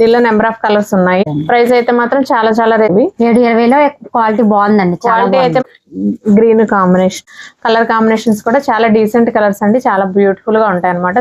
దీనిలో number of colours ఉన్నాయి. Price అయితే మాత్రం చాలా చాలా రేవి 720లో క్వాలిటీ బాగుందండి. క్వాలిటీ అయితే గ్రీన్ కాంబినేషన్ కలర్ కాంబినేషన్స్ కూడా చాలా డీసెంట్ కలర్స్ అండి, చాలా బ్యూటిఫుల్ గా ఉంటాయి అనమాట.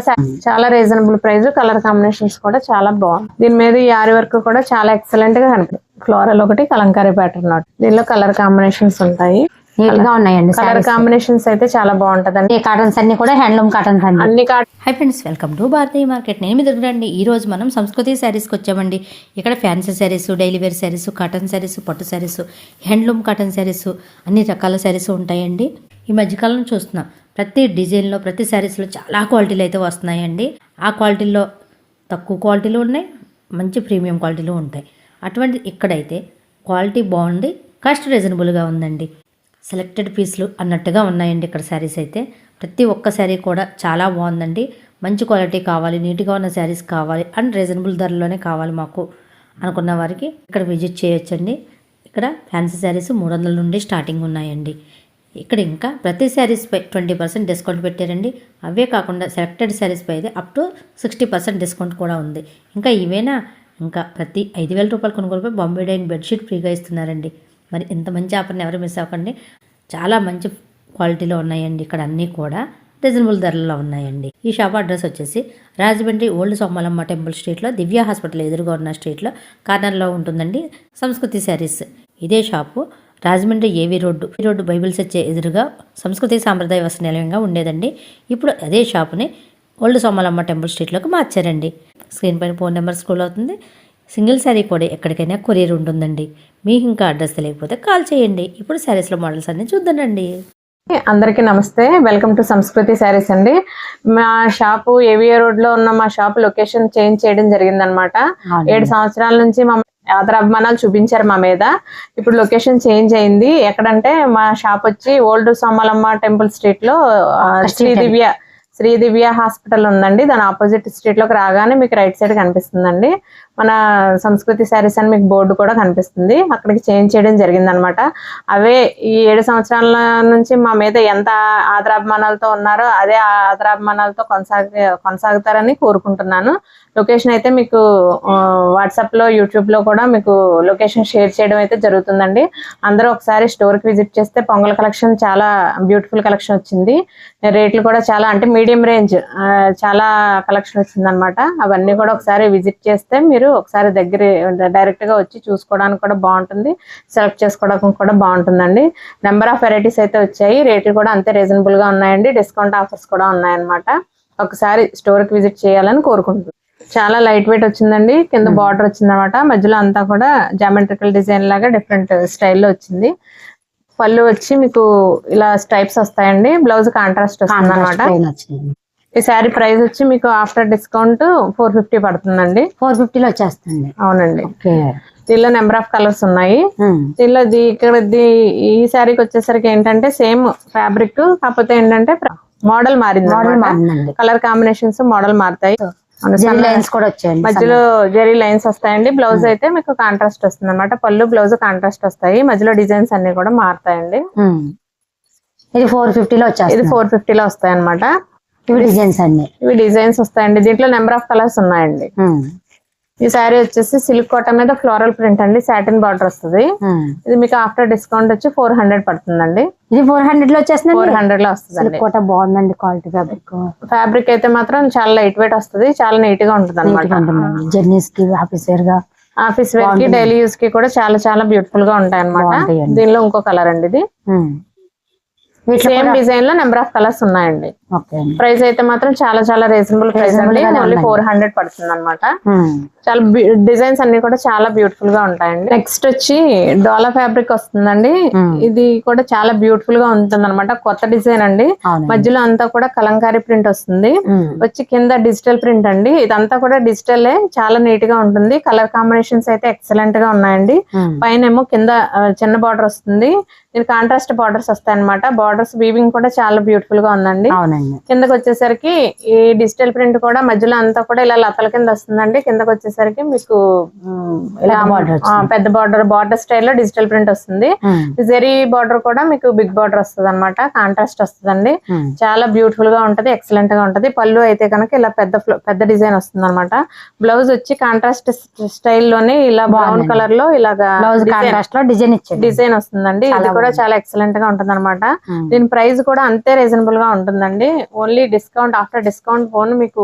చాలా రీజనబుల్ ప్రైస్, కలర్ కాంబినేషన్స్ కూడా చాలా బాగుంది. దీని మీద ఈ ఆరి వర్క్ కూడా చాలా ఎక్సలెంట్ గా కనిపిస్తుంది. ఫ్లోరల్ ఒకటి కలంకారీ ప్యాటర్న్ ఒకటి, దీనిలో కలర్ కాంబినేషన్స్ ఉంటాయి. నీట్ గా ఉన్నాయండి. కలర్ కాంబినేషన్స్ అయితే చాలా బాగుంటదండి. కాటన్స్ అన్ని కూడా హ్యాండ్లూమ్ కాటన్స్ అండి, అన్ని hi friends, welcome to Bharatiya market. నేను మీ దగ్గర అండి. ఈ రోజు మనం సంస్కృతి శారీస్కి వచ్చామండి. ఇక్కడ fancy sarees, daily wear sarees, cotton sarees, పట్టు శారీస్, హ్యాండ్లూమ్ కాటన్ శారీస్, అన్ని రకాల శారీస్ ఉంటాయండి. ఈ మధ్యకాలంలో చూస్తున్నాం ప్రతి డిజైన్లో, ప్రతి శారీస్లో చాలా క్వాలిటీలు అయితే వస్తున్నాయండి. ఆ క్వాలిటీల్లో తక్కువ క్వాలిటీలు ఉన్నాయి, మంచి ప్రీమియం క్వాలిటీలు ఉంటాయి. అటువంటి ఇక్కడైతే క్వాలిటీ బాగుంది, కాస్ట్ రీజనబుల్గా ఉందండి. సెలెక్టెడ్ పీస్లు అన్నట్టుగా ఉన్నాయండి ఇక్కడ శారీస్ అయితే. ప్రతి ఒక్క శారీ కూడా చాలా బాగుందండి. మంచి క్వాలిటీ కావాలి, నీట్గా ఉన్న శారీస్ కావాలి అండ్ రీజనబుల్ ధరలోనే కావాలి మాకు అనుకున్న వారికి ఇక్కడ విజిట్ చేయొచ్చండి. ఇక్కడ ఫ్యాన్సీ శారీస్ 300 నుండి స్టార్టింగ్ ఉన్నాయండి. ఇక్కడ ఇంకా ప్రతి శారీస్పై 20% డిస్కౌంట్ పెట్టారండి. అవే కాకుండా సెలెక్టెడ్ శారీస్పై అయితే అప్ టు 60% డిస్కౌంట్ కూడా ఉంది. ఇంకా ఇవేనా, ఇంకా ప్రతి 5,000 రూపాయల కొనుగోలుపై బాంబే డైయింగ్ బెడ్షీట్ ఫ్రీగా ఇస్తున్నారండి. మరి ఇంత మంచి ఆఫర్ని ఎవరు మిస్ అవ్వకండి. చాలా మంచి క్వాలిటీలో ఉన్నాయండి. ఇక్కడ అన్నీ కూడా రీజనబుల్ ధరల్లో ఉన్నాయండి. ఈ షాప్ అడ్రస్ వచ్చేసి రాజమండ్రి ఓల్డ్ సోమలమ్మ టెంపుల్ స్ట్రీట్లో, దివ్య హాస్పిటల్ ఎదురుగా ఉన్న స్ట్రీట్లో కార్నర్లో ఉంటుందండి సంస్కృతి శారీస్. ఇదే షాపు రాజమండ్రి ఏవి రోడ్డు బైబిల్ చర్చ్ ఎదురుగా సంస్కృతి సాంప్రదాయ వస్త్ర నిలయంగా ఉండేదండి. ఇప్పుడు అదే షాపుని ఓల్డ్ సోమలమ్మ టెంపుల్ స్ట్రీట్లోకి మార్చారండి. స్క్రీన్ పైన ఫోన్ నెంబర్ స్క్రోల్ అవుతుంది. సింగిల్ శారీ కూడా ఎక్కడికైనా కొరియర్ ఉంటుందండి. మీకు ఇంకా అడ్రస్ తెలియకపోతే కాల్ చేయండి. ఇప్పుడు శారీస్లో మోడల్స్ అన్ని చూద్దానండి. అందరికీ నమస్తే, వెల్కమ్ టు సంస్కృతి శారీస్ అండి. మా షాపు ఏవిఏ రోడ్ లో ఉన్న మా షాప్ లొకేషన్ చేంజ్ చేయడం జరిగింది అనమాట. 7 సంవత్సరాల నుంచి మా ఆదరాభిమానాలు చూపించారు మా మీద. ఇప్పుడు లొకేషన్ చేంజ్ అయింది. ఎక్కడంటే మా షాప్ వచ్చి ఓల్డ్ సోమలమ్మ టెంపుల్ స్ట్రీట్ లో శ్రీ దివ్య హాస్పిటల్ ఉందండి. దాని ఆపోజిట్ స్ట్రీట్ లోకి రాగానే మీకు రైట్ సైడ్ కనిపిస్తుందండి మన సంస్కృతి శారీస్ అని మీకు బోర్డు కూడా కనిపిస్తుంది. అక్కడికి చేంజ్ చేయడం జరిగింది అనమాట. అవే ఈ 7 సంవత్సరాల నుంచి మా మీద ఎంత ఆదరాభిమానాలతో ఉన్నారో అదే ఆదరాభిమానాలతో కొనసాగుతారని కోరుకుంటున్నాను. లొకేషన్ అయితే మీకు వాట్సాప్ లో, యూట్యూబ్ లో కూడా మీకు లొకేషన్ షేర్ చేయడం అయితే జరుగుతుందండి. అందరూ ఒకసారి స్టోర్ కి విజిట్ చేస్తే పొంగల్ కలెక్షన్ చాలా బ్యూటిఫుల్ కలెక్షన్ వచ్చింది. రేట్లు కూడా చాలా అంటే మీడియం రేంజ్ చాలా కలెక్షన్ వచ్చింది అనమాట. అవన్నీ కూడా ఒకసారి విజిట్ చేస్తే మీరు ఒకసారి దగ్గర డైరెక్ట్ గా వచ్చి చూసుకోవడానికి కూడా బాగుంటుంది, సెలెక్ట్ చేసుకోవడానికి కూడా బాగుంటుందండి. నెంబర్ ఆఫ్ వెరైటీస్ అయితే వచ్చాయి. రేట్లు కూడా అంతే రీజనబుల్ గా ఉన్నాయండి. డిస్కౌంట్ ఆఫర్స్ కూడా ఉన్నాయన్నమాట. ఒకసారి స్టోర్ కి విజిట్ చేయాలని కోరుకుంటున్నాను. చాలా లైట్ వెయిట్ వచ్చిందండి. కింద బార్డర్ వచ్చింది అనమాట. మధ్యలో అంతా కూడా జామెట్రికల్ డిజైన్ లాగా డిఫరెంట్ స్టైల్లో వచ్చింది. పళ్ళు వచ్చి మీకు ఇలా స్ట్రైప్స్ వస్తాయండి. బ్లౌజ్ కాంట్రాస్ట్ వస్తుంది అనమాట. ఈ శారీ ప్రైస్ వచ్చి మీకు ఆఫ్టర్ డిస్కౌంట్ 450 పడుతుందండి. 450లో వచ్చేస్తుంది. అవునండి. దీనిలో నెంబర్ ఆఫ్ కలర్స్ ఉన్నాయి. దీనిలో ఇక్కడ ఈ శారీకి వచ్చేసరికి ఏంటంటే సేమ్ ఫ్యాబ్రిక్, కాకపోతే ఏంటంటే మోడల్ మారింది. కలర్ కాంబినేషన్స్ మోడల్ మారుతాయి. మధ్యలో జెరీ లైన్స్ వస్తాయండి. బ్లౌజ్ అయితే మీకు కాంట్రాస్ట్ వస్తుంది అనమాట. పళ్ళు బ్లౌజ్ కాంట్రాస్ట్ వస్తాయి. మధ్యలో డిజైన్స్ అన్ని కూడా మారుతాయండి. ఇది 450లో వచ్చాయి. ఇది 450లో వస్తాయి అనమాట. ఇవి డిజైన్స్ వస్తాయండి. దీంట్లో నెంబర్ ఆఫ్ కలర్స్ ఉన్నాయండి. ఈ శారీ వచ్చేసి సిల్క్ కాటన్ మీద ఫ్లోరల్ ప్రింట్ అండి, సాటిన్ బార్డర్ వస్తుంది. ఇది మీకు ఆఫ్టర్ డిస్కౌంట్ వచ్చి 400 పడుతుందండి. ఇది 400 లో వచ్చేస్తుంది. 400 లో వస్తుంది. బాగుందండి క్వాలిటీ. ఫ్యాబ్రిక్ అయితే మాత్రం చాలా లైట్ వెయిట్ వస్తుంది, చాలా నీట్ గా ఉంటుంది అనమాట. జర్నీస్ కి, ఆఫీస్ వేర్ కి, డైలీ యూస్ కి కూడా చాలా చాలా బ్యూటిఫుల్ గా ఉంటాయి అనమాట. దీనిలో ఇంకో కలర్ అండి. ఇది సేమ్ డిజైన్ లో నెంబర్ ఆఫ్ కలర్స్ ఉన్నాయండి. ప్రైస్ అయితే మాత్రం చాలా చాలా రీజనబుల్ ప్రైస్ అండి. ఓన్లీ 400 పడుతుంది అనమాట. చాలా డిజైన్స్ అన్ని కూడా చాలా బ్యూటిఫుల్ గా ఉంటాయండి. నెక్స్ట్ వచ్చి డోలా ఫ్యాబ్రిక్ వస్తుందండి. ఇది కూడా చాలా బ్యూటిఫుల్ గా ఉంటుంది అనమాట. కొత్త డిజైన్ అండి. మధ్యలో అంతా కూడా కలంకారీ ప్రింట్ వస్తుంది. వచ్చి కింద డిజిటల్ ప్రింట్ అండి. ఇదంతా కూడా డిజిటల్, చాలా నీట్ గా ఉంటుంది. కలర్ కాంబినేషన్స్ అయితే ఎక్సలెంట్ గా ఉన్నాయండి. పైన ఏమో కింద చిన్న బార్డర్ వస్తుంది. దీని కాంట్రాస్ట్ బార్డర్స్ వస్తాయి అనమాట. బార్డర్స్ వీవింగ్ కూడా చాలా బ్యూటిఫుల్ గా ఉందండి. అవునండి. కిందకి వచ్చేసరికి ఈ డిజిటల్ ప్రింట్ కూడా మధ్యలో అంతా కూడా ఇలా లతల కింద వస్తుందండి. కిందకి వచ్చేసరికి మీకు ఇలా border వచ్చింది. పెద్ద బార్డర్ స్టైల్లో డిజిటల్ ప్రింట్ వస్తుంది. జెరీ బార్డర్ కూడా మీకు బిగ్ బార్డర్ వస్తుంది అనమాట, కాంట్రాస్ట్ వస్తుందండి. చాలా బ్యూటిఫుల్ గా ఉంటది, ఎక్సలెంట్ గా ఉంటది. పళ్ళు అయితే కనుక ఇలా పెద్ద డిజైన్ వస్తుంది అనమాట. బ్లౌజ్ వచ్చి కాంట్రాస్ట్ స్టైల్లోనే ఇలా బ్రౌన్ కలర్ లో ఇలాగా బ్లౌజ్ కాంట్రాస్ట్ లో డిజైన్ వస్తుందండి. ఇది కూడా చాలా ఎక్సలెంట్ గా ఉంటది అనమాట. దీని ప్రైస్ కూడా అంతే రీజనబుల్ గా ఉంటుందండి. Only discount after discount phone మీకు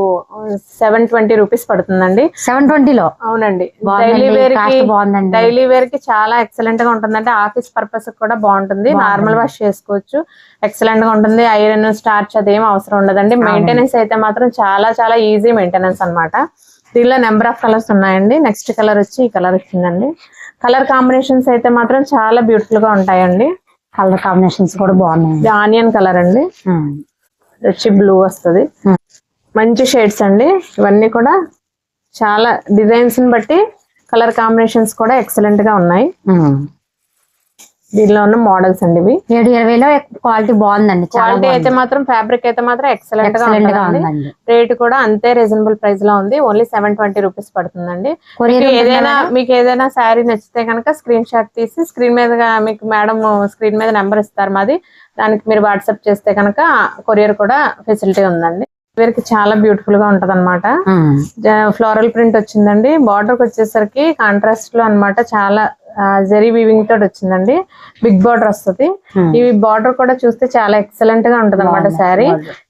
720 రూపీస్ పడుతుందండి. 720 లో. అవునండి. బాగుందండి. డైలీ వేర్ కి చాలా ఎక్సలెంట్ గా ఉంటుందండి. ఆఫీస్ పర్పస్ కూడా బాగుంటుంది. నార్మల్ వాష్ చేసుకోవచ్చు, ఎక్సలెంట్ గా ఉంటుంది. ఐరన్ స్టార్చ్ అదేం అవసరం ఉండదండి. మెయింటెనెన్స్ అయితే మాత్రం చాలా చాలా ఈజీ మెయింటెనెన్స్ అన్నమాట. దీనిలో నెంబర్ ఆఫ్ కలర్స్ ఉన్నాయండి. నెక్స్ట్ కలర్ వచ్చి ఈ కలర్ వచ్చిందండి. కలర్ కాంబినేషన్స్ అయితే మాత్రం చాలా బ్యూటిఫుల్ గా ఉంటాయండి. కలర్ కాంబినేషన్స్ కూడా బాగున్నాయి. ఆనియన్ కలర్ అండి, వచ్చి బ్లూ వస్తుంది. మంచి షేడ్స్ అండి. ఇవన్నీ కూడా చాలా డిజైన్స్ ని బట్టి కలర్ కాంబినేషన్స్ కూడా ఎక్సలెంట్ గా ఉన్నాయి. దీనిలో ఉన్న మోడల్స్ అండి ఇవి. 720లో క్వాలిటీ బాగుందండి. క్వాలిటీ అయితే మాత్రం ఫ్యాబ్రిక్ అయితే మాత్రం ఎక్సలెంట్ గా ఉంటుందండి. రేట్ కూడా అంతే రీజనబుల్ ప్రైస్ లో ఉంది. ఓన్లీ 720 రూపీస్ పడుతుందండి. మీకు ఏదైనా శారీ నచ్చితే కనుక స్క్రీన్ షాట్ తీసి స్క్రీన్ మీద మీకు మేడం స్క్రీన్ మీద నెంబర్ ఇస్తారు మాది, దానికి మీరు వాట్సాప్ చేస్తే కనుక కొరియర్ కూడా ఫెసిలిటీ ఉందండి. వీరికి చాలా బ్యూటిఫుల్ గా ఉంటది అనమాట. ఫ్లోరల్ ప్రింట్ వచ్చిందండి. బార్డర్ వచ్చేసరికి కాంట్రాస్ట్ లో అనమాట, చాలా జరీ వీవింగ్ తోటి వచ్చిందండి. బిగ్ బార్డర్ వస్తుంది. ఈ బార్డర్ కూడా చూస్తే చాలా ఎక్సలెంట్ గా ఉంటది అనమాట. శారీ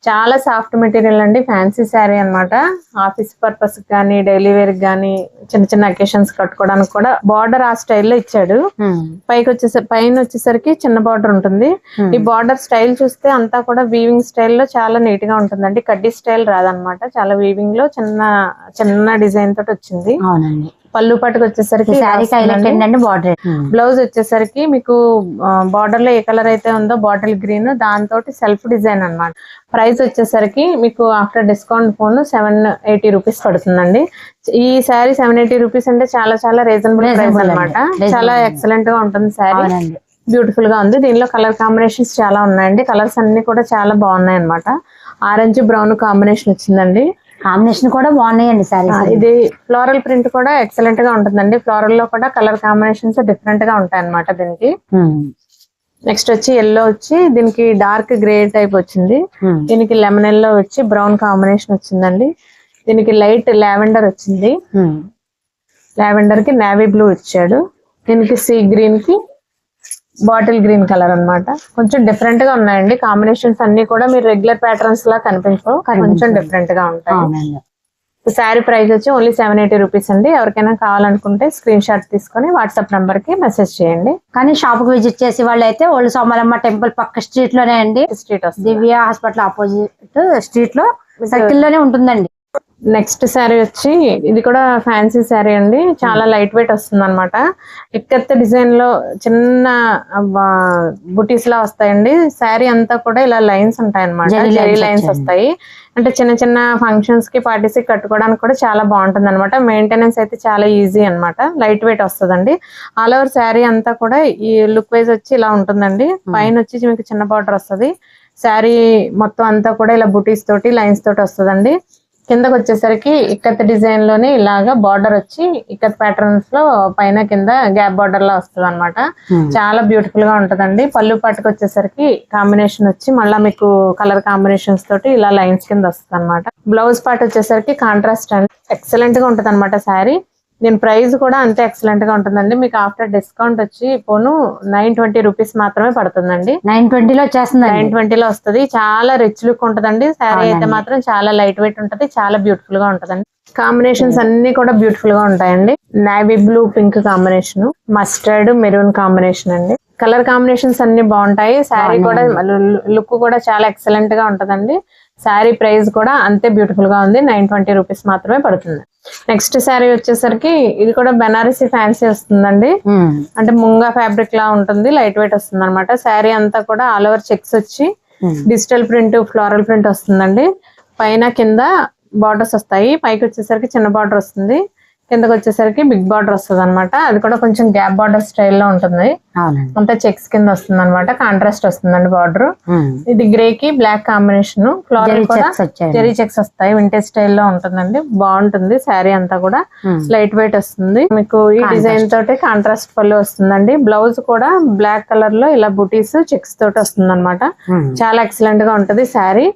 చాలా సాఫ్ట్ మెటీరియల్ అండి. ఫ్యాన్సీ శారీ అనమాట. ఆఫీస్ పర్పస్ కానీ డైలీ వేర్ కానీ చిన్న చిన్న అకేషన్స్ కట్టుకోవడానికి కూడా బార్డర్ ఆ స్టైల్లో ఇచ్చాడు. పైన వచ్చేసరికి చిన్న బార్డర్ ఉంటుంది. ఈ బార్డర్ స్టైల్ చూస్తే అంతా కూడా వీవింగ్ స్టైల్లో చాలా నీట్ గా ఉంటుందండి. కడ్డీ స్టైల్ రాదనమాట. చాలా వీవింగ్ లో చిన్న డిజైన్ తోటి వచ్చింది. పళ్ళు పట్టుకు వచ్చేసరికి బ్లౌజ్ వచ్చేసరికి మీకు బార్డర్ లో ఏ కలర్ అయితే ఉందో బాటిల్ గ్రీన్, దాంతో సెల్ఫ్ డిజైన్ అన్నమాట. ప్రైస్ వచ్చేసరికి మీకు ఆఫ్టర్ డిస్కౌంట్ ఫోన్ 780 రూపీస్ పడుతుందండి. ఈ శారీ 780 రూపీస్ అంటే చాలా చాలా రీజనబుల్ ప్రైస్ అనమాట. చాలా ఎక్సలెంట్ గా ఉంటుంది శారీ, బ్యూటిఫుల్ గా ఉంది. దీనిలో కలర్ కాంబినేషన్స్ చాలా ఉన్నాయండి. కలర్స్ అన్ని కూడా చాలా బాగున్నాయి అనమాట. ఆరెంజ్ బ్రౌన్ కాంబినేషన్ వచ్చిందండి. కాంబినేషన్ కూడా బాగున్నాయండి సారీ. ఇది ఫ్లోరల్ ప్రింట్ కూడా ఎక్సలెంట్ గా ఉంటుందండి. ఫ్లోరల్ లో కూడా కలర్ కాంబినేషన్స్ డిఫరెంట్ గా ఉంటాయి అనమాట దీనికి. నెక్స్ట్ వచ్చి ఎల్లో వచ్చి దీనికి డార్క్ గ్రే టైప్ వచ్చింది. దీనికి లెమన్ ఎల్లో వచ్చి బ్రౌన్ కాంబినేషన్ వచ్చిందండి. దీనికి లైట్ లావెండర్ వచ్చింది. లావెండర్ కి నేవీ బ్లూ ఇచ్చాడు. దీనికి సీ గ్రీన్ కి బాటిల్ గ్రీన్ కలర్ అన్నమాట. కొంచెం డిఫరెంట్ గా ఉన్నాయండి కాంబినేషన్స్ అన్ని కూడా. మీరు రెగ్యులర్ ప్యాటర్న్స్ లా కనిపించవు, కొంచెం డిఫరెంట్ గా ఉంటాయి. శారీ ప్రైస్ వచ్చి ఓన్లీ 780 రూపీస్ అండి. ఎవరికైనా కావాలనుకుంటే స్క్రీన్ షాట్ తీసుకొని వాట్సాప్ నంబర్ కి మెసేజ్ చేయండి. కానీ షాప్ కు విజిట్ చేసే వాళ్ళు అయితే ఓల్డ్ సోమలమ్మ టెంపుల్ పక్క స్ట్రీట్ లోనే అండి. స్ట్రీట్ వస్తుంది. దివ్య హాస్పిటల్ ఆపోజిట్ స్ట్రీట్ లో సర్కిల్ లోనే ఉంటుందండి. నెక్స్ట్ శారీ వచ్చి ఇది కూడా ఫ్యాన్సీ శారీ అండి. చాలా లైట్ వెయిట్ వస్తుంది అనమాట. ఇక్కత్త డిజైన్ లో చిన్న బుటీస్ లా వస్తాయండి. శారీ అంతా కూడా ఇలా లైన్స్ ఉంటాయి అనమాట. జెరీ లైన్స్ వస్తాయి. అంటే చిన్న చిన్న ఫంక్షన్స్ కి పార్టీస్ కి కట్టుకోవడానికి కూడా చాలా బాగుంటుంది అనమాట. మెయింటెనెన్స్ అయితే చాలా ఈజీ అనమాట. లైట్ వెయిట్ వస్తుందండి. ఆల్ ఓవర్ శారీ అంతా కూడా ఈ లుక్ వైజ్ వచ్చి ఇలా ఉంటుందండి. పైన వచ్చి మీకు చిన్న బార్డర్ వస్తుంది. శారీ మొత్తం అంతా కూడా ఇలా బుటీస్ తోటి లైన్స్ తోటి వస్తుందండి. కిందకి వచ్చేసరికి ఇక్కత్ డిజైన్ లోనే ఇలాగా బార్డర్ వచ్చి ఇక్కత్ ప్యాటర్న్స్ లో పైన కింద గ్యాప్ బార్డర్ లా వస్తుంది అనమాట. చాలా బ్యూటిఫుల్ గా ఉంటదండి. పళ్ళు పట్టుకు వచ్చేసరికి కాంబినేషన్ వచ్చి మళ్ళీ మీకు కలర్ కాంబినేషన్స్ తోటి ఇలా లైన్స్ కింద వస్తుంది అనమాట. బ్లౌజ్ పార్ట్ వచ్చేసరికి కాంట్రాస్ట్ అండి. ఎక్సలెంట్ గా ఉంటది అనమాట శారీ. దీని ప్రైస్ కూడా అంతే ఎక్సలెంట్ గా ఉంటుందండి. మీకు ఆఫ్టర్ డిస్కౌంట్ వచ్చి పోను 920 రూపీస్ మాత్రమే పడుతుందండి. 920 లో వచ్చేస్తుంది. 920 లో వస్తుంది. చాలా రిచ్ లుక్ ఉంటదండి. శారీ అయితే మాత్రం చాలా లైట్ వెయిట్ ఉంటది. చాలా బ్యూటిఫుల్ గా ఉంటదండి. కాంబినేషన్స్ అన్ని కూడా బ్యూటిఫుల్ గా ఉంటాయండి. Navy blue pink combination, mustard maroon combination అండి. కలర్ కాంబినేషన్స్ అన్ని బాగుంటాయి. శారీ కూడా లుక్ కూడా చాలా ఎక్సలెంట్ గా ఉంటదండి. శారీ ప్రైస్ కూడా అంతే బ్యూటిఫుల్ గా ఉంది. 920 రూపీస్ మాత్రమే పడుతుంది. నెక్స్ట్ శారీ వచ్చేసరికి ఇది కూడా బెనారసీ ఫ్యాన్సీ వస్తుందండి. అంటే ముంగా ఫ్యాబ్రిక్ లా ఉంటుంది. లైట్ వెయిట్ వస్తుంది అనమాట. శారీ అంతా కూడా ఆల్ ఓవర్ చెక్స్ వచ్చి డిజిటల్ ప్రింట్ ఫ్లోరల్ ప్రింట్ వస్తుందండి. పైన కింద బార్డర్స్ వస్తాయి. పైకి వచ్చేసరికి చిన్న బార్డర్ వస్తుంది. కిందకి వచ్చేసరికి బిగ్ బార్డర్ వస్తుంది అనమాట. అది కూడా కొంచెం గ్యాప్ బార్డర్ స్టైల్లో ఉంటుంది. అవునండి. అంతా చెక్స్ కింద వస్తుంది అనమాట. కాంట్రాస్ట్ వస్తుందండి బార్డర్. ఇది గ్రే కి బ్లాక్ కాంబినేషన్. ఫ్లోరల్ కూడా జెరీ చెక్స్ వస్తాయి. వింటేజ్ స్టైల్లో ఉంటుందండి. బాగుంటుంది. శారీ అంతా కూడా లైట్ వెయిట్ వస్తుంది. మీకు ఈ డిజైన్ తోటి కాంట్రాస్ట్ పళ్ళు వస్తుందండి. బ్లౌజ్ కూడా బ్లాక్ కలర్ లో ఇలా బుటీస్ చెక్స్ తోటి వస్తుంది అనమాట. చాలా ఎక్సలెంట్ గా ఉంటది శారీ.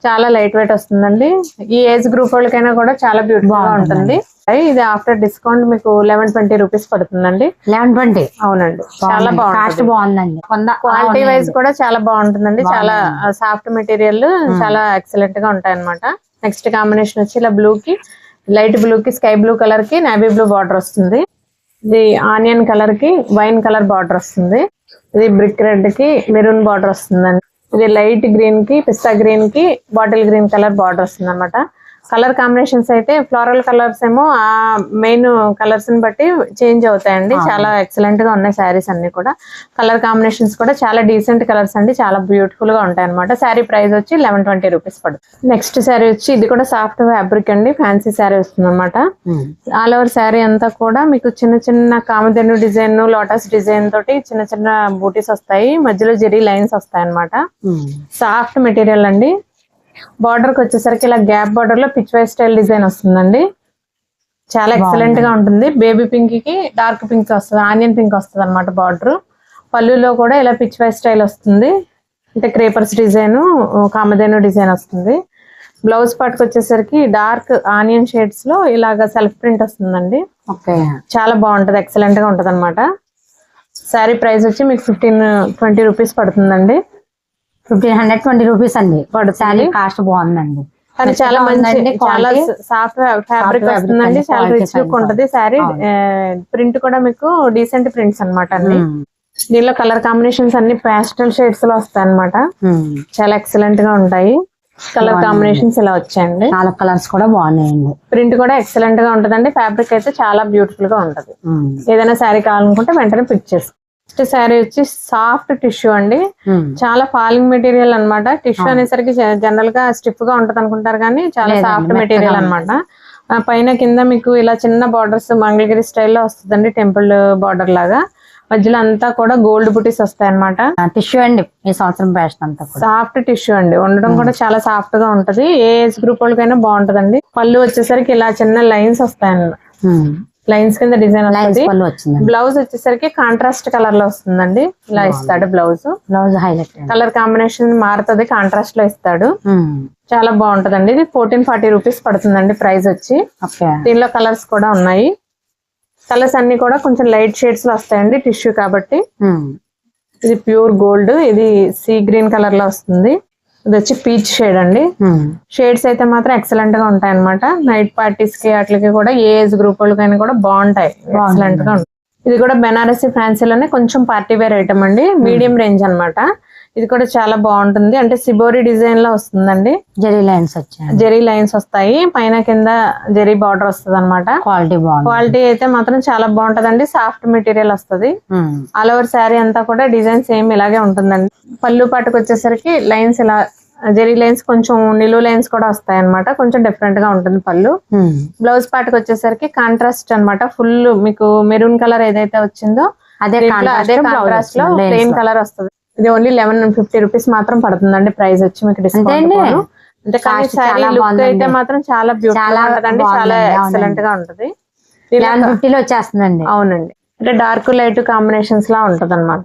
చాలా లైట్ వెయిట్ వస్తుందండి. ఈ ఏజ్ గ్రూప్ వాళ్ళకైనా కూడా చాలా బ్యూటిఫుల్ గా ఉంటుంది. ఇది ఆఫ్టర్ డిస్కౌంట్ మీకు 1120 రూపీస్ పడుతుందండి. 1120. అవునండి. చాలా బాగుందండి. క్వాలిటీ వైజ్ కూడా చాలా బాగుంటుందండి. చాలా సాఫ్ట్ మెటీరియల్, చాలా ఎక్సలెంట్ గా ఉంటాయి అనమాట. నెక్స్ట్ కాంబినేషన్ వచ్చి ఇలా బ్లూ కి లైట్ బ్లూ కి స్కై బ్లూ కలర్ కి నేవీ బ్లూ బార్డర్ వస్తుంది. ఇది ఆనియన్ కలర్ కి వైన్ కలర్ బార్డర్ వస్తుంది. ఇది బ్రిక్ రెడ్ కి మెరూన్ బార్డర్ వస్తుందండి. ఇది లైట్ గ్రీన్ కి పిస్తా గ్రీన్ కి బాటిల్ గ్రీన్ కలర్ బార్డర్ వస్తుంది అనమాట. కలర్ కాంబినేషన్స్ అయితే ఫ్లోరల్ కలర్స్ ఏమో ఆ మెయిన్ కలర్స్ ని బట్టి చేంజ్ అవుతాయండి. చాలా ఎక్సలెంట్ గా ఉన్నాయి శారీస్ అన్ని కూడా. కలర్ కాంబినేషన్స్ కూడా చాలా డీసెంట్ కలర్స్ అండి. చాలా బ్యూటిఫుల్ గా ఉంటాయి అనమాట. శారీ ప్రైస్ వచ్చి 1120 రూపీస్ పడుతుంది. నెక్స్ట్ శారీ వచ్చి ఇది కూడా సాఫ్ట్ ఫ్యాబ్రిక్ అండి. ఫ్యాన్సీ శారీ వస్తుంది అనమాట. ఆల్ ఓవర్ శారీ అంతా కూడా మీకు చిన్న చిన్న కామధేను డిజైన్, లోటస్ డిజైన్ తోటి చిన్న చిన్న బూటీస్ వస్తాయి. మధ్యలో జెరీ లైన్స్ వస్తాయి అనమాట. సాఫ్ట్ మెటీరియల్ అండి. బార్డర్ కి వచ్చేసరికి ఇలా గ్యాప్ బార్డర్ లో పిచ్ వై స్టైల్ డిజైన్ వస్తుందండి. చాలా ఎక్సలెంట్ గా ఉంటుంది. బేబీ పింక్ కి డార్క్ పింక్ వస్తుంది, ఆనియన్ పింక్ వస్తుంది అనమాట బార్డర్. పళ్ళులో కూడా ఇలా పిచ్ వై స్టైల్ వస్తుంది. అంటే క్రేపర్స్ డిజైన్, కామధేను డిజైన్ వస్తుంది. బ్లౌజ్ పార్ట్ కి వచ్చేసరికి డార్క్ ఆనియన్ షేడ్స్ లో ఇలాగా సెల్ఫ్ ప్రింట్ వస్తుందండి. చాలా బాగుంటది. ఎక్సలెంట్ గా ఉంటది అనమాట. శారీ ప్రైస్ వచ్చి మీకు 1520 రూపీస్ పడుతుందండి. 1520 రూపీస్ అండి. శారీ కాస్ట్ బాగుందండి. కానీ చాలా మంచి, చాలా సాఫ్ట్ ఫ్యాబ్రిక్ వస్తుందండి. చాలా రిచ్ లుక్ ఉంటది శారీ. ప్రింట్ కూడా మీకు డీసెంట్ ప్రింట్స్ అనమాట అండి. దీనిలో కలర్ కాంబినేషన్స్ అన్ని పాస్టల్ షేడ్స్ లో వస్తాయి అనమాట. చాలా ఎక్సలెంట్ గా ఉంటాయి. కలర్ కాంబినేషన్స్ ఇలా వచ్చాయండి. 4 కలర్స్ కూడా బాగున్నాయండి. ప్రింట్ కూడా ఎక్సలెంట్ గా ఉంటదండి. ఫ్యాబ్రిక్ అయితే చాలా బ్యూటిఫుల్ గా ఉంటది. ఏదైనా శారీ కావాలనుకుంటే వెంటనే పిక్ చేసుకో. నెక్స్ట్ శారీ వచ్చి సాఫ్ట్ టిష్యూ అండి. చాలా ఫాలింగ్ మెటీరియల్ అన్నమాట. టిష్యూ అనేసరికి జనరల్ గా స్టిఫ్ గా ఉంటది అనుకుంటారు, కానీ చాలా సాఫ్ట్ మెటీరియల్ అన్నమాట. పైన కింద మీకు ఇలా చిన్న బార్డర్స్ మంగళగిరి స్టైల్లో వస్తుందండి. టెంపుల్ బార్డర్ లాగా. మధ్యలో అంతా కూడా గోల్డ్ బుటీస్ వస్తాయి అనమాట. టిష్యూ అండి. ఈ సంవత్సరం ఫ్యాషన్ అంతా సాఫ్ట్ టిష్యూ అండి. ఉండడం కూడా చాలా సాఫ్ట్ గా ఉంటది. ఏ ఏజ్ గ్రూప్ వాళ్ళకైనా బాగుంటదండి. పళ్ళు వచ్చేసరికి ఇలా చిన్న లైన్స్ వస్తాయన్నమాట. లైన్స్ కింద డిజైన్ వస్తుంది. బ్లౌజ్ వచ్చేసరికి కాంట్రాస్ట్ కలర్ లో వస్తుందండి. ఇలా ఇస్తాడు బ్లౌజ్. హైలైట్ కలర్ కాంబినేషన్ మారుతుంది, కాంట్రాస్ట్ లో ఇస్తాడు. చాలా బాగుంటదండి. ఇది 1440 రూపీస్ పడుతుందండి ప్రైస్ వచ్చి. దీనిలో కలర్స్ కూడా ఉన్నాయి. కలర్స్ అన్ని కూడా కొంచెం లైట్ షేడ్స్ లో వస్తాయండి, టిష్యూ కాబట్టి. ఇది ప్యూర్ గోల్డ్. ఇది సీ గ్రీన్ కలర్ లో వస్తుంది. ఇది వచ్చి పీచ్ షేడ్ అండి. షేడ్స్ అయితే మాత్రం ఎక్సలెంట్ గా ఉంటాయి అనమాట. నైట్ పార్టీస్ కి అట్లకి కూడా ఏ ఏజ్ గ్రూప్ వాళ్ళకైనా కూడా బాగుంటాయి. ఎక్సలెంట్ గా ఉంటాయి. ఇది కూడా బెనారసీ ఫ్యాన్సీలోనే కొంచెం పార్టీ వేర్ ఐటమ్ అండి. మీడియం రేంజ్ అన్నమాట. ఇది కూడా చాలా బాగుంటుంది. అంటే సిబోరి డిజైన్ లో వస్తుందండి. జెరీ లైన్స్ వచ్చాయి. జెరీ లైన్స్ వస్తాయి. పైన కింద జెరీ బార్డర్ వస్తుంది అనమాట. క్వాలిటీ బాగుంది. క్వాలిటీ అయితే మాత్రం చాలా బాగుంటదండి. సాఫ్ట్ మెటీరియల్ వస్తుంది. ఆల్ ఓవర్ శారీ అంతా కూడా డిజైన్ సేమ్ ఇలాగే ఉంటుందండి. పళ్ళు పాటుకు వచ్చేసరికి లైన్స్ ఇలా జెరీ లైన్స్, కొంచెం నిలువు లైన్స్ కూడా వస్తాయి అనమాట. కొంచెం డిఫరెంట్ గా ఉంటుంది పళ్ళు. బ్లౌజ్ పాటుకు వచ్చేసరికి కాంట్రాస్ట్ అనమాట. ఫుల్ మీకు మెరూన్ కలర్ ఏదైతే వచ్చిందో అదే కాంట్రాస్ట్ లో ప్లెయిన్ కలర్ వస్తుంది. ఇది ఓన్లీ 1150 రూపీస్ మాత్రం పడుతుందండి ప్రైస్ వచ్చి మీకు డిస్కౌంట్. అంటే కానీ శారీ లుక్ అయితే మాత్రం చాలా బ్యూటిఫుల్ ఉంటదండి. చాలా ఎక్సలెంట్ గా ఉంటది. 1150 వచ్చేస్తుందండి. అవునండి. అంటే డార్క్ లైట్ కాంబినేషన్స్ లా ఉంటది అనమాట.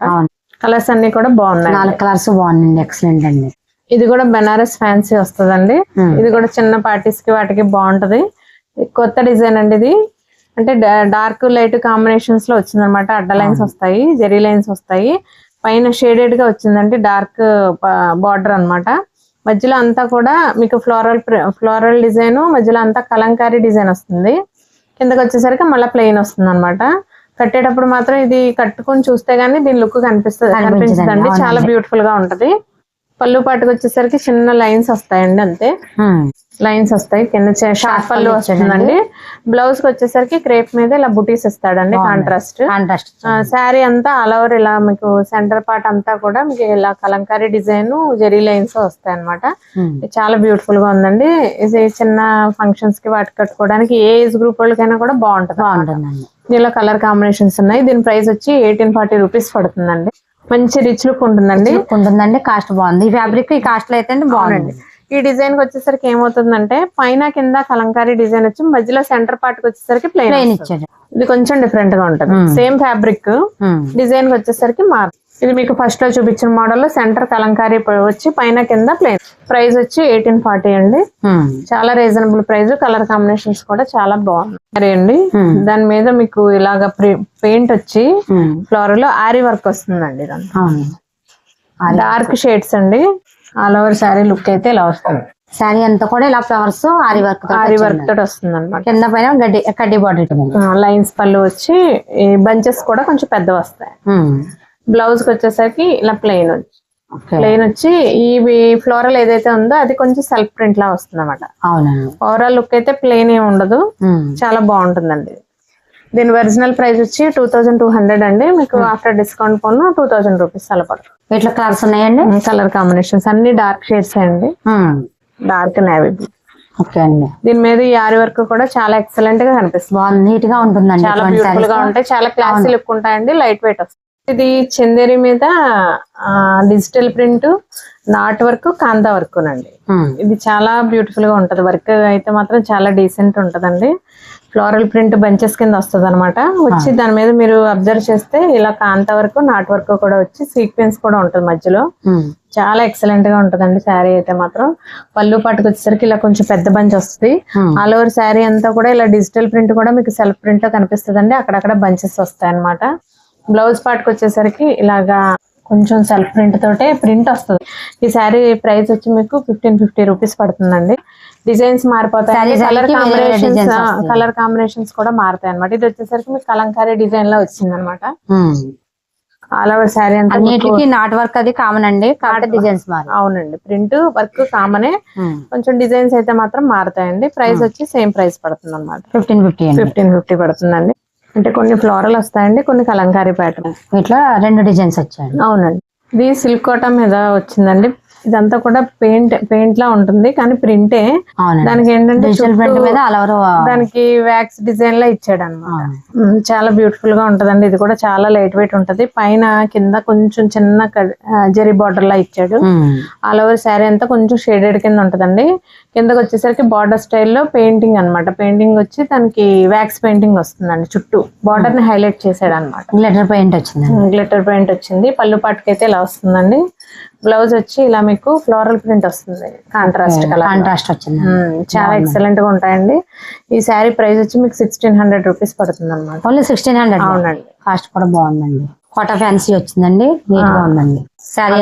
కలర్స్ అన్ని కూడా బాగున్నాయి. 4 కలర్స్ బాగున్నాయండి. ఎక్సలెంట్ అండి. ఇది కూడా బెనారస్ ఫ్యాన్సీ వస్తుందండి. ఇది కూడా చిన్న పార్టీస్ కి వాటికి బాగుంటది. కొత్త డిజైన్ అండి ఇది. అంటే డార్క్ లైట్ కాంబినేషన్స్ లో వచ్చింది అనమాట. అడ్డ లైన్స్ వస్తాయి, జెరీ లైన్స్ వస్తాయి. పైన షేడెడ్ గా వచ్చిందండి డార్క్ బార్డర్ అన్నమాట. మధ్యలో అంతా కూడా మీకు ఫ్లోరల్ డిజైన్, మధ్యలో అంతా కలంకారీ డిజైన్ వస్తుంది. కిందకి వచ్చేసరికి మళ్ళీ ప్లెయిన్ వస్తుంది అనమాట. కట్టేటప్పుడు మాత్రం ఇది కట్టుకొని చూస్తే గానీ దీని లుక్ కనిపిస్తుందండి. చాలా బ్యూటిఫుల్ గా ఉంటది. పళ్ళు పాటుకు వచ్చేసరికి చిన్న లైన్స్ వస్తాయండి, అంతే లైన్స్ వస్తాయి. కింద షార్ట్ పళ్ళు వస్తుందండి. బ్లౌజ్ కి వచ్చేసరికి క్రేప్ మీద ఇలా బుటీస్ ఇస్తాడండి, కాంట్రాస్ట్. శారీ అంతా ఆల్ ఓవర్ ఇలా మీకు సెంటర్ పార్ట్ అంతా కూడా మీకు ఇలా కలంకారీ డిజైన్ జెరీ లైన్స్ వస్తాయి అనమాట. చాలా బ్యూటిఫుల్ గా ఉందండి. ఇది చిన్న ఫంక్షన్స్ కి వాటి కట్టుకోవడానికి ఏ ఏజ్ గ్రూప్ వాళ్ళకైనా కూడా బాగుంటుంది. దీనిలో కలర్ కాంబినేషన్స్ ఉన్నాయి. దీని ప్రైస్ వచ్చి 1840 రూపీస్ పడుతుందండి. మంచి రిచ్ లుక్ ఉంటుందండి. కాస్ట్ బాగుంది. ఈ ఫ్యాబ్రిక్ ఈ కాస్ట్ లో అయితే బాగుందండి. ఈ డిజైన్ కి వచ్చేసరికి ఏమవుతుందంటే పైన కింద కలంకారీ డిజైన్ వచ్చి మధ్యలో సెంటర్ పార్ట్ కి వచ్చేసరికి ప్లెయిన్ ఇచ్చాడు. ఇది కొంచెం డిఫరెంట్ గా ఉంటది. సేమ్ ఫ్యాబ్రిక్ డిజైన్ కి వచ్చేసరికి మారుతుంది. ఇది మీకు ఫస్ట్ లో చూపించిన మోడల్ లో సెంటర్ కలంకారీ వచ్చి పైన కింద ప్లెయిన్. ప్రైస్ వచ్చి 1840 అండి. చాలా రీజనబుల్ ప్రైస్. కలర్ కాంబినేషన్స్ కూడా చాలా బాగున్నాయి అండి. దాని మీద మీకు ఇలాగ పెయింట్ వచ్చి ఫ్లోరల్ లో ఆరీ వర్క్ వస్తుందండి. డార్క్ షేడ్స్ అండి. ఆల్ ఓవర్ శారీ లుక్ అయితే ఇలా వస్తుంది. శారీ అంతా కూడా ఇలా ఫ్లవర్స్ ఆరీ వర్క్ తోటి వస్తుంది అనమాట. కింద పైన కడ్డీ బార్డర్ లైన్స్ పళ్ళు వచ్చి బంచెస్ కూడా కొంచెం పెద్ద వస్తాయి. బ్లౌజ్ కి వచ్చేసరికి ఇలా ప్లెయిన్ వచ్చి ఈ ఫ్లోరల్ ఏదైతే ఉందో అది కొంచెం సెల్ఫ్ ప్రింట్ లా వస్తుంది అనమాట. ఓవరాల్ లుక్ అయితే ప్లెయిన్ ఏమి ఉండదు, చాలా బాగుంటుందండి. దీని ఒరిజినల్ ప్రైస్ వచ్చి 2200 అండి. మీకు ఆఫ్టర్ డిస్కౌంట్ పోను 2000 రూపీస్ అలా పడుతుంది. వీటిలో కలర్స్ ఉన్నాయండి. కలర్ కాంబినేషన్స్ అన్ని డార్క్ షేడ్స్ అండి. Dark navy blue. ఓకే అండి. దీని మీద ఈ ఆరి వర్క్ కూడా చాలా ఎక్సలెంట్ గా కనిపిస్తుంది. బాగుంది, నీట్ గా ఉంటుందండి. చాలా బ్యూటిఫుల్ గా ఉంటాయి, చాలా క్లాసీ లుక్ ఉంటాయండి. లైట్ వెయిట్ వస్తుంది. ఇది చందేరి మీద digital print, knot work, kantha work నండి. ఇది చాలా బ్యూటిఫుల్ గా ఉంటది. వర్క్ అయితే మాత్రం చాలా డీసెంట్ ఉంటదండి. ఫ్లోరల్ ప్రింట్ బంచెస్ కింద వస్తుంది అనమాట. వచ్చి దాని మీద మీరు అబ్జర్వ్ చేస్తే ఇలా కాంతా వర్క్, నాట్ వర్క్ కూడా వచ్చి సీక్వెన్స్ కూడా ఉంటుంది మధ్యలో. చాలా ఎక్సలెంట్ గా ఉంటదండి శారీ అయితే మాత్రం. పళ్ళు పాటుకు వచ్చేసరికి ఇలా కొంచెం పెద్ద బంచ్ వస్తుంది. ఆల్ ఓవర్ శారీ అంతా కూడా ఇలా డిజిటల్ ప్రింట్ కూడా మీకు సెల్ఫ్ ప్రింట్ లో కనిపిస్తుంది అండి. అక్కడక్కడ బంచెస్ వస్తాయి అనమాట. బ్లౌజ్ పార్ట్కి వచ్చేసరికి ఇలాగా కొంచెం సెల్ఫ్ ప్రింట్ తోటే ప్రింట్ వస్తుంది. ఈ శారీ ప్రైస్ వచ్చి మీకు 1550 రూపీస్ పడుతుందండి. డిజైన్స్ మారిపోతాయి, కలర్ కాంబినేషన్స్ కూడా మారుతాయి అనమాట. ఇది వచ్చేసరికి మీకు కలంకారీ డిజైన్ లో వచ్చింది అనమాట. ఆల్ ఓవర్ శారీ అంతా నాట్ వర్క్ అది కామన్ అండి, డిజైన్స్ అవునండి. ప్రింట్ వర్క్ కామనే, కొంచెం డిజైన్స్ అయితే మాత్రం మారుతాయండి. ప్రైస్ వచ్చి సేమ్ ప్రైస్ పడుతుంది అనమాట. 1550 పడుతుందండి. అంటే కొన్ని ఫ్లోరల్ వస్తాయండి, కొన్ని కలంకారీ ప్యాటర్న్. ఇట్లా 2 డిజైన్స్ వచ్చాయి. అవునండి. ఇది సిల్క్ కాటన్ మీద వచ్చిందండి. ఇదంతా కూడా పెయింట్ లా ఉంటుంది కానీ ప్రింటే. దానికి ఏంటంటే దానికి వ్యాక్స్ డిజైన్ లా ఇచ్చాడు అనమాట. చాలా బ్యూటిఫుల్ గా ఉంటదండి. ఇది కూడా చాలా లైట్ వెయిట్ ఉంటది. పైన కింద కొంచెం చిన్న జెరీ బార్డర్ లా ఇచ్చాడు. ఆల్ ఓవర్ శారీ అంతా కొంచెం షేడెడ్ కింద ఉంటదండి. కిందకి వచ్చేసరికి బార్డర్ స్టైల్లో పెయింటింగ్ అనమాట. పెయింటింగ్ వచ్చి దానికి వ్యాక్స్ పెయింటింగ్ వస్తుందండి. చుట్టూ బార్డర్ ని హైలైట్ చేసాడు అనమాట. గ్లిటర్ పెయింట్ వచ్చింది. పళ్ళు పాటుకి అయితే ఇలా వస్తుందండి. బ్లౌజ్ వచ్చి ఇలా మీకు ఫ్లోరల్ ప్రింట్ వస్తుంది, కాంట్రాస్ట్ వచ్చింది. చాలా ఎక్సలెంట్ గా ఉంటాయండి. ఈ శారీ ప్రైస్ వచ్చి మీకు 1600 రూపీస్ పడుతుంది అనమాట. ఓన్లీ 1600. అవునండి. కాస్ట్ కూడా బాగుందండి. కోటా ఫ్యాన్సీ వచ్చిందండి, నీట్ గా ఉందండి. శారీ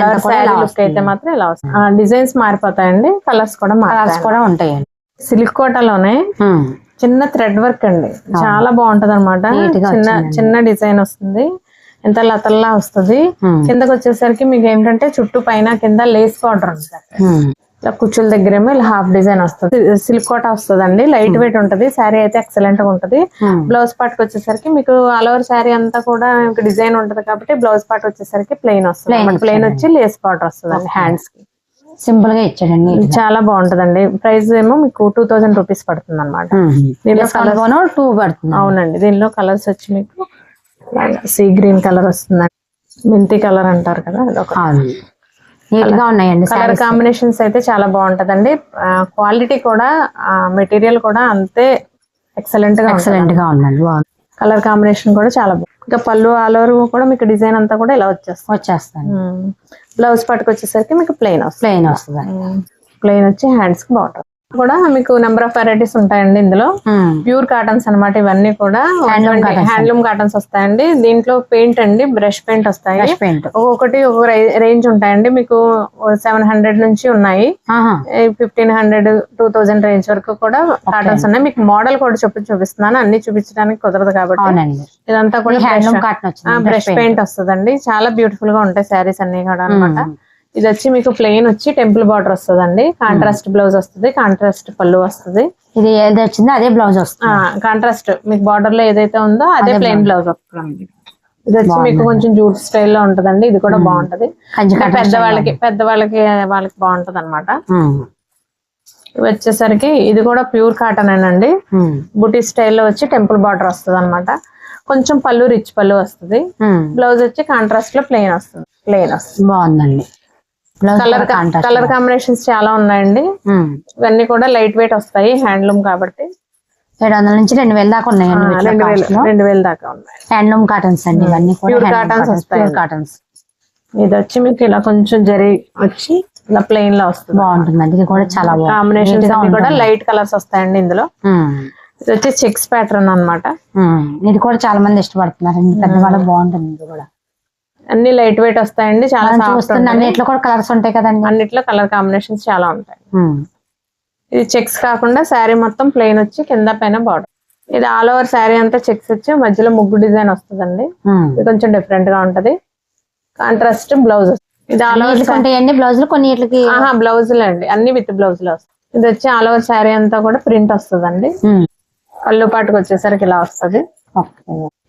లుక్ అయితే మాత్రం ఇలా వస్తుంది. డిజైన్స్ మారిపోతాయండి, కలర్స్ కూడా ఉంటాయండి. సిల్క్ కోటాలోనే చిన్న థ్రెడ్ వర్క్ అండి, చాలా బాగుంటది అనమాట. చిన్న డిజైన్ వస్తుంది, ఎంత లతల్లా వస్తుంది. కిందకి వచ్చేసరికి మీకు ఏంటంటే చుట్టూ పైన కింద లేస్ బార్డర్ ఉంటుంది. ఇలా కుచ్చుల దగ్గరేమో ఇలా హాఫ్ డిజైన్ వస్తుంది. సిల్క్ కోట వస్తుంది, లైట్ వెయిట్ ఉంటది. శారీ అయితే ఎక్సలెంట్ గా ఉంటది. బ్లౌజ్ పార్ట్ వచ్చేసరికి మీకు ఆల్ ఓవర్ శారీ అంతా కూడా డిజైన్ ఉంటది కాబట్టి బ్లౌజ్ పార్ట్ వచ్చేసరికి ప్లెయిన్ వస్తుంది. ప్లెయిన్ వచ్చి లేస్ బార్డర్ వస్తుంది హ్యాండ్స్ కి. సింపుల్ గా ఇచ్చాడండి, చాలా బాగుంటదండి. ప్రైస్ ఏమో మీకు 2000 రూపీస్ పడుతుంది అనమాట. దీనిలో కలర్ 2 పడుతుంది. అవునండి. దీనిలో కలర్స్ వచ్చి మీకు సీ గ్రీన్ కలర్ వస్తుందండి, మెంతి కలర్ అంటారు కదా, నీట్ గా ఉన్నాయండి. కలర్ కాంబినేషన్స్ అయితే చాలా బాగుంటదండి. క్వాలిటీ కూడా, మెటీరియల్ కూడా అంతే ఎక్సలెంట్ గా ఉందండి. కలర్ కాంబినేషన్ కూడా చాలా బాగుంది. ఇంకా పళ్ళు ఆల్ ఓవర్ కూడా మీకు డిజైన్ అంతా కూడా ఇలా వచ్చేస్తాను. బ్లౌజ్ పట్టుకు వచ్చేసరికి మీకు ప్లెయిన్ వస్తుంది. ప్లెయిన్ వచ్చి హ్యాండ్స్ కి బాగుంటుంది. కూడా మీకు నెంబర్ ఆఫ్ వెరైటీస్ ఉంటాయండి. ఇందులో ప్యూర్ కాటన్స్ అన్నమాట. ఇవన్నీ కూడా హ్యాండ్లూమ్ కాటన్స్ వస్తాయండి. దీంట్లో పెయింట్ అండి, బ్రష్ పెయింట్ వస్తాయి. ఒక్కొక్కటి ఒక రేంజ్ ఉంటాయండి. మీకు 700 నుంచి ఉన్నాయి, 1500, 2000 రేంజ్ వరకు కూడా కాటన్స్ ఉన్నాయి. మీకు మోడల్ కూడా చూపిస్తున్నాను, అన్ని చూపించడానికి కుదరదు కాబట్టి. ఇదంతా కూడా బ్రష్ పెయింట్ వస్తుందండి. చాలా బ్యూటిఫుల్ గా ఉంటాయి శారీస్ అన్ని కూడా అనమాట. ఇది వచ్చి మీకు ప్లెయిన్ వచ్చి టెంపుల్ బార్డర్ వస్తుందండి, కాంట్రాస్ట్ బ్లౌజ్ వస్తుంది, కాంట్రాస్ట్ పళ్ళు వస్తుంది. ఇది ఏది వచ్చిందో అదే బ్లౌజ్ వస్తుంది. కాంట్రాస్ట్ మీకు బార్డర్ లో ఏదైతే ఉందో అదే ప్లెయిన్ బ్లౌజ్ వస్తుంది. ఇది వచ్చి మీకు కొంచెం జూట్ స్టైల్లో ఉంటదండి, ఇది కూడా బాగుంటది. పెద్దవాళ్ళకి బాగుంటది అనమాట. ఇవి వచ్చేసరికి ఇది కూడా ప్యూర్ కాటన్ అండి, బుటీ స్టైల్లో వచ్చి టెంపుల్ బార్డర్ వస్తుంది అనమాట. కొంచెం పళ్ళు రిచ్ పళ్ళు వస్తుంది. బ్లౌజ్ వచ్చి కాంట్రాస్ట్ లో ప్లెయిన్ వస్తుంది. బాగుందండి. కలర్ కాంబినేషన్స్ చాలా ఉన్నాయండి. ఇవన్నీ కూడా లైట్ వెయిట్ వస్తాయి, హ్యాండ్లూమ్ కాబట్టి. 700 నుంచి 2000 దాకా ఉన్నాయి. 2000 దాకా ఉన్నాయి. హ్యాండ్లూమ్ కాటన్స్ అండి, ఇవన్నీ ప్యూర్ కాటన్స్ వస్తాయి. కాటన్స్. ఇది వచ్చి మీకు ఇలా కొంచెం జరీ వచ్చి ఇలా ప్లెయిన్ లో వస్తుంది, బాగుంటుందండి. ఇది కూడా చాలా కాంబినేషన్స్ కూడా లైట్ కలర్స్ వస్తాయండి ఇందులో. ఇది వచ్చి చెక్స్ ప్యాటర్న్ అన్నమాట. ఇది కూడా చాలా మంది ఇష్టపడుతున్నారు, పెద్దవాళ్ళకి బాగుంటుంది. ఇది కూడా అన్ని లైట్ వెయిట్ వస్తాయండి, చాలా అన్నిట్లో కూడా కలర్స్ ఉంటాయి కదండి, అన్నిట్లో కలర్ కాంబినేషన్స్ చాలా ఉంటాయి. ఇది చెక్స్ కాకుండా శారీ మొత్తం ప్లెయిన్ వచ్చి కింద పైన బార్డర్. ఇది ఆల్ ఓవర్ శారీ అంతా చెక్స్ వచ్చి మధ్యలో ముగ్గు డిజైన్ వస్తుందండి. ఇది కొంచెం డిఫరెంట్ గా ఉంటది. Contrast blouse. ఇది ఆల్ ఓవర్ బ్లౌజులు కొన్ని బ్లౌజులు అండి, అన్ని విత్ బ్లౌజులు వస్తాయి. ఇది వచ్చి ఆల్ ఓవర్ శారీ అంతా కూడా ప్రింట్ వస్తుందండి. పళ్ళు పాటుకు వచ్చేసరికి ఇలా వస్తుంది,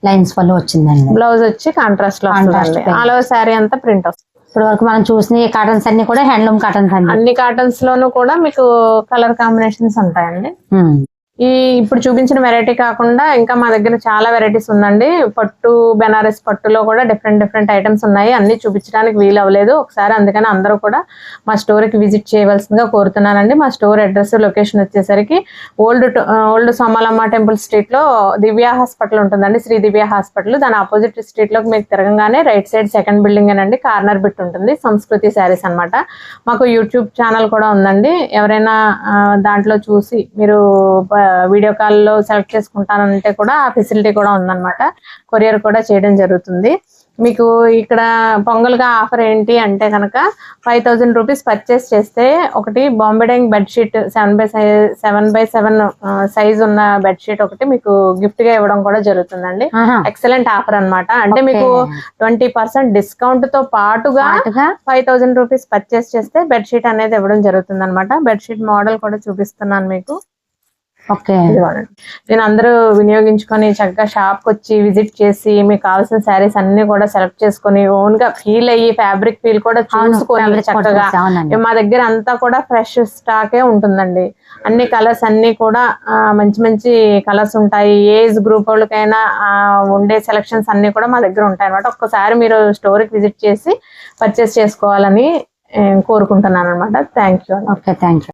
లైన్స్ పళ్ళు వచ్చిందండి. బ్లౌజ్ వచ్చి కాంట్రాస్ట్ లో వస్తుంది. ఆల్ ఓవర్ శారీ అంతా ప్రింట్ వస్తుంది. ఇప్పుడు వరకు మనం చూసిన ఈ కాటన్స్ అన్ని కూడా హ్యాండ్లూమ్ కాటన్స్ అండి. అన్ని కాటన్స్ లోనూ కూడా మీకు కలర్ కాంబినేషన్స్ ఉంటాయండి. ఈ ఇప్పుడు చూపించిన వెరైటీ కాకుండా ఇంకా మా దగ్గర చాలా వెరైటీస్ ఉందండి. పట్టు, బెనారస్ పట్టులో కూడా డిఫరెంట్ ఐటమ్స్ ఉన్నాయి. అన్ని చూపించడానికి వీలు అవ్వలేదు ఒకసారి, అందుకని అందరూ కూడా మా స్టోర్కి విజిట్ చేయవలసిందిగా కోరుతున్నానండి. మా స్టోర్ అడ్రస్ లొకేషన్ వచ్చేసరికి ఓల్డ్ సోమాలమ్మ టెంపుల్ స్ట్రీట్ లో దివ్య హాస్పిటల్ ఉంటుందండి, శ్రీ దివ్య హాస్పిటల్. దాని ఆపోజిట్ స్ట్రీట్ లో మీకు తిరగంగానే రైట్ సైడ్ సెకండ్ బిల్డింగ్ అనండి, కార్నర్ బిట్ ఉంటుంది, సంస్కృతి శారీస్ అన్నమాట. మాకు యూట్యూబ్ ఛానల్ కూడా ఉందండి. ఎవరైనా దాంట్లో చూసి మీరు వీడియో కాల్ లో సెలెక్ట్ చేసుకుంటానంటే కూడా ఆ ఫెసిలిటీ కూడా ఉందన్నమాట. కొరియర్ కూడా చేయడం జరుగుతుంది. మీకు ఇక్కడ పొంగల్గా ఆఫర్ ఏంటి అంటే కనుక 5000 రూపీస్ పర్చేస్ చేస్తే ఒకటి Bombay Dyeing bedsheet 7x7 size ఉన్న బెడ్షీట్ ఒకటి మీకు గిఫ్ట్ గా ఇవ్వడం కూడా జరుగుతుందండి. ఎక్సలెంట్ ఆఫర్ అన్నమాట. అంటే మీకు 20% డిస్కౌంట్ తో పాటుగా 5000 రూపీస్ పర్చేస్ చేస్తే బెడ్షీట్ అనేది ఇవ్వడం జరుగుతుంది అనమాట. బెడ్షీట్ మోడల్ కూడా చూపిస్తున్నాను మీకు. నేను అందరూ వినియోగించుకొని చక్కగా షాప్ కి వచ్చి విజిట్ చేసి మీకు కావాల్సిన శారీస్ అన్ని కూడా సెలెక్ట్ చేసుకుని ఓన్ గా ఫీల్ అయ్యి ఫ్యాబ్రిక్ ఫీల్ కూడా చూసుకొని చక్కగా మా దగ్గర అంతా కూడా ఫ్రెష్ స్టాకే ఉంటుందండి. అన్ని కలర్స్ అన్ని కూడా మంచి కలర్స్ ఉంటాయి. ఏజ్ గ్రూప్ వాళ్ళకైనా ఉండే సెలక్షన్స్ అన్ని కూడా మా దగ్గర ఉంటాయి అనమాట. ఒక్కసారి మీరు స్టోర్ కి విజిట్ చేసి పర్చేస్ చేసుకోవాలని కోరుకుంటున్నాను అనమాట. Thank you.